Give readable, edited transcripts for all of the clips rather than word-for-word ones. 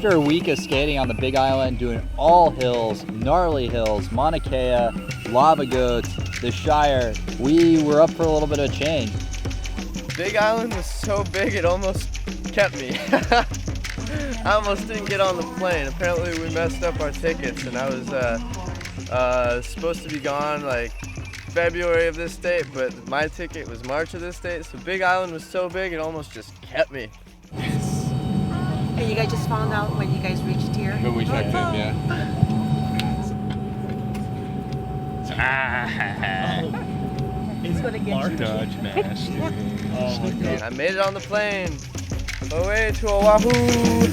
After a week of skating on the Big Island, doing all hills, gnarly hills, Mauna Kea, lava goats, the Shire, we were up for a little bit of a change. Big Island was so big it almost kept me. I almost didn't get on the plane. Apparently we messed up our tickets, and I was supposed to be gone like February of this date, but my ticket was March of this date, so Big Island was so big it almost just kept me. And you guys just found out when you guys reached here? When we checked in, yeah. It's gonna get you. Dutch nasty. Oh my God. I made it on the plane. Away to Oahu.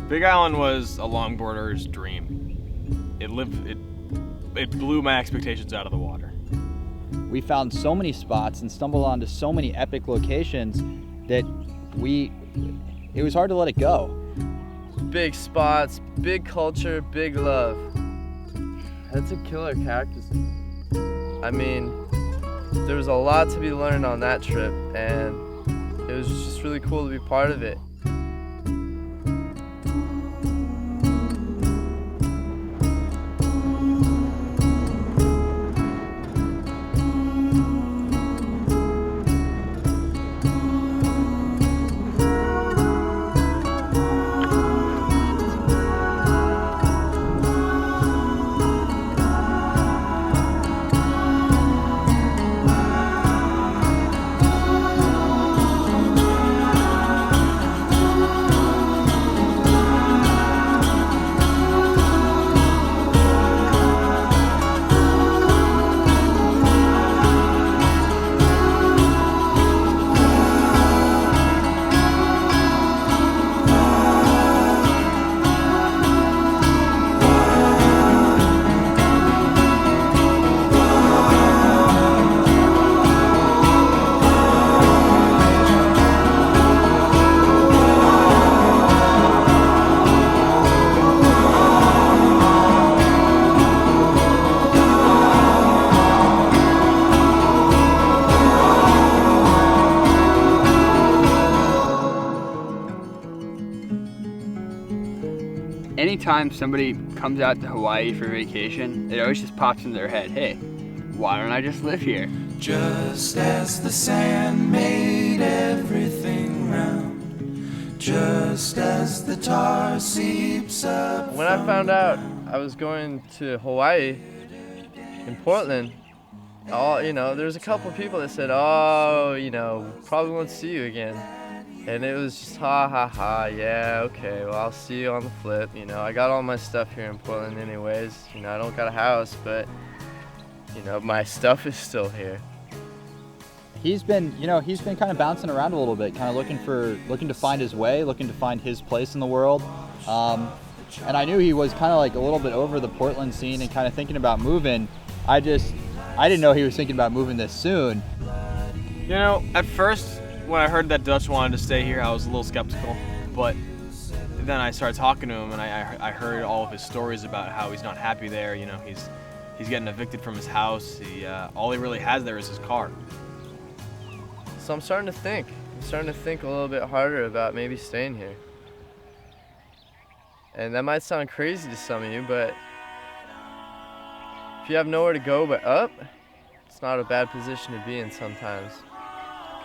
Big Island was a longboarder's dream. It blew my expectations out of the water. We found so many spots and stumbled onto so many epic locations that it was hard to let it go. Big spots, big culture, big love. That's a killer cactus. I mean, there was a lot to be learned on that trip, and it was just really cool to be part of it. Anytime somebody comes out to Hawaii for vacation, it always just pops in their head, hey, why don't I just live here? Just as the sand made everything round, just as the tar seeps up. When I found out I was going to Hawaii in Portland, there's a couple of people that said, probably won't see you again. And it was just ha ha ha, yeah, okay, well I'll see you on the flip. I got all my stuff here in Portland anyways. I don't got a house, but my stuff is still here. He's been kind of bouncing around a little bit, kind of looking to find his way, looking to find his place in the world. And I knew he was kind of like a little bit over the Portland scene and kind of thinking about moving. I didn't know he was thinking about moving this soon. At first, when I heard that Dutch wanted to stay here, I was a little skeptical, but then I started talking to him, and I heard all of his stories about how he's not happy there. He's getting evicted from his house. All he really has there is his car. So I'm starting to think a little bit harder about maybe staying here. And that might sound crazy to some of you, but if you have nowhere to go but up, it's not a bad position to be in sometimes.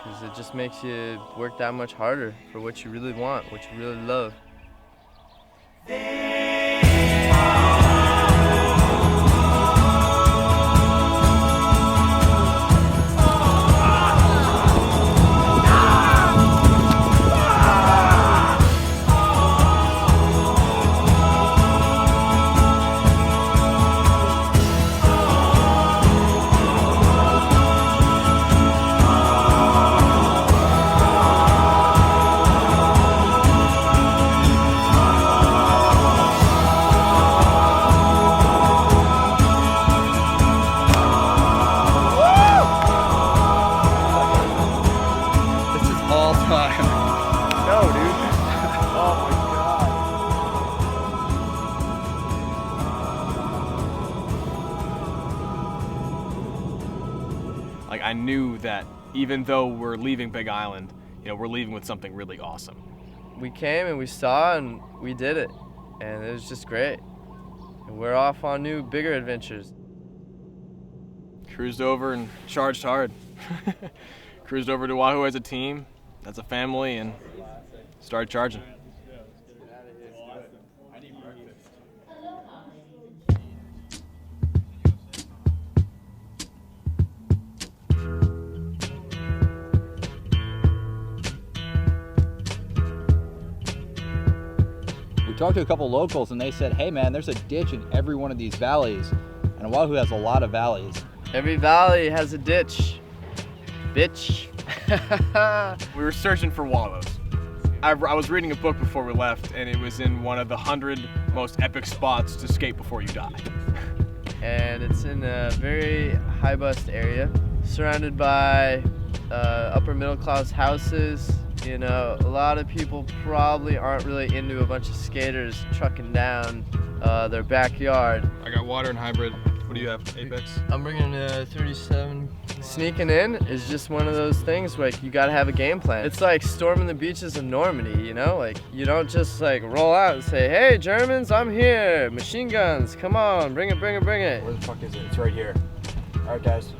Because it just makes you work that much harder for what you really want, what you really love. I knew that even though we're leaving Big Island, we're leaving with something really awesome. We came and we saw and we did it, and it was just great. And we're off on new, bigger adventures. Cruised over and charged hard. Cruised over to Oahu as a team, as a family, and started charging. We talked to a couple locals and they said, hey man, there's a ditch in every one of these valleys. And Oahu has a lot of valleys. Every valley has a ditch. Bitch. We were searching for wallows. I was reading a book before we left, and it was in one of the 100 most epic spots to skate before you die. And it's in a very high-bust area, surrounded by upper middle class houses. A lot of people probably aren't really into a bunch of skaters trucking down their backyard. I got water and hybrid. What do you have, Apex? I'm bringing a 37. Sneaking in is just one of those things where you gotta have a game plan. It's like storming the beaches of Normandy, Like, you don't just roll out and say, hey Germans, I'm here, machine guns, come on, bring it, bring it, bring it. Where the fuck is it? It's right here. All right, guys.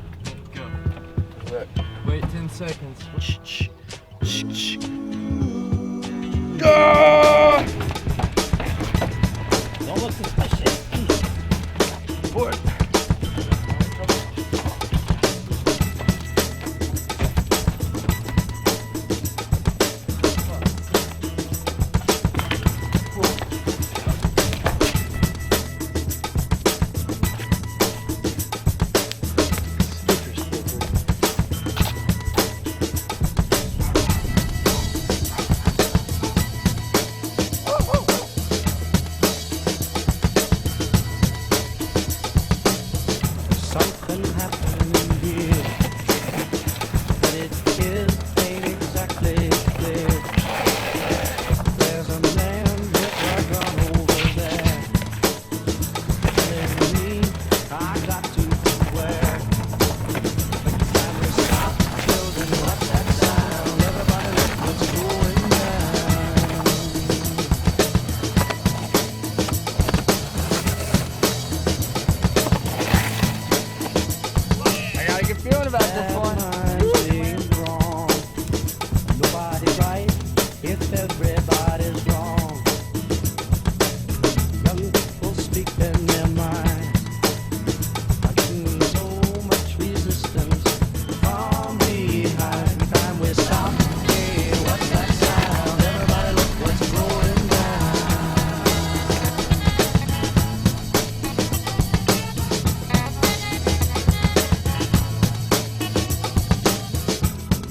Go. Wait 10 seconds. Don't look suspicious. Board. Something happened here, but it ain't exactly clear. There's a man with a gun over there, telling me I got to beware. Time to stop, children, what's that sound? Everybody look what's going down. I got a good feeling about this one. Everybody's wrong. Nobody's right if everybody's wrong. Young people speak in their minds. I'm getting so much resistance from behind. Time we stop. Hey, what's that sound? Everybody look what's going down.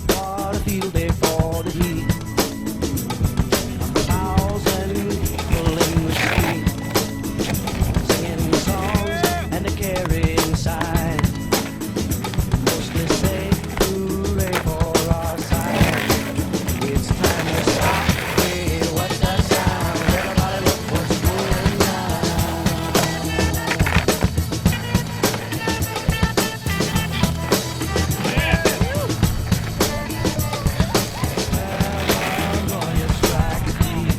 What a field day for the heat. 1,000 people in the street, singing songs and a carrying sign. Mostly say hooray for our side. It's time to stop. Hey, what's that sound? Everybody look what's going down. On your strike deep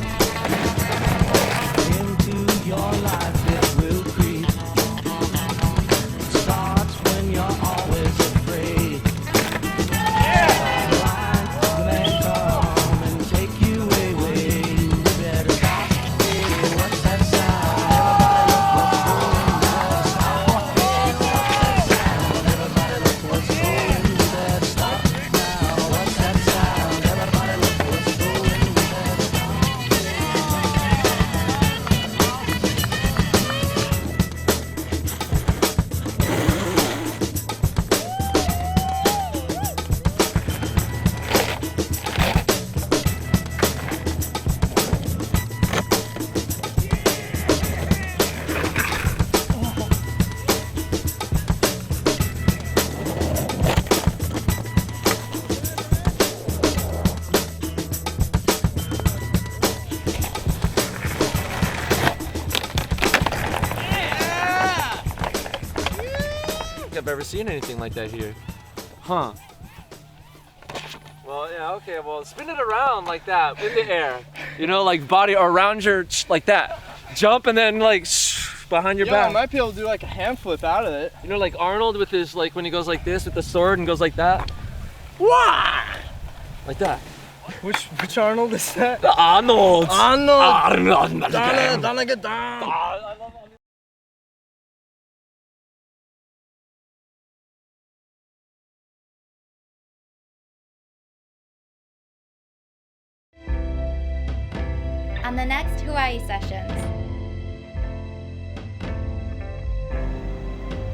into your life, it will creep. It starts when you're always afraid. Blind man come and take you away. You better stop. Hey, what's that sound? Everybody look what's going down. Stop. Everybody look what's going down. Stop now. What's that sound? Everybody look what's going down. I've ever seen anything like that here. Huh. Well, yeah, okay, well, spin it around like that, in the air. You know, like body around your, like that. Jump and then like, behind your back. I might be able to do like a hand flip out of it. You know, like Arnold with his, like when he goes like this with the sword and goes like that. Wah! Like that. Which Arnold is that? The Arnold! Arnold! Arnold! Get down! On the next Hawaii Sessions.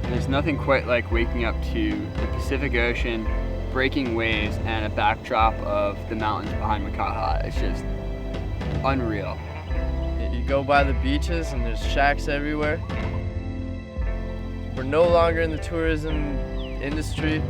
There's nothing quite like waking up to the Pacific Ocean, breaking waves, and a backdrop of the mountains behind Makaha. It's just unreal. You go by the beaches and there's shacks everywhere. We're no longer in the tourism industry.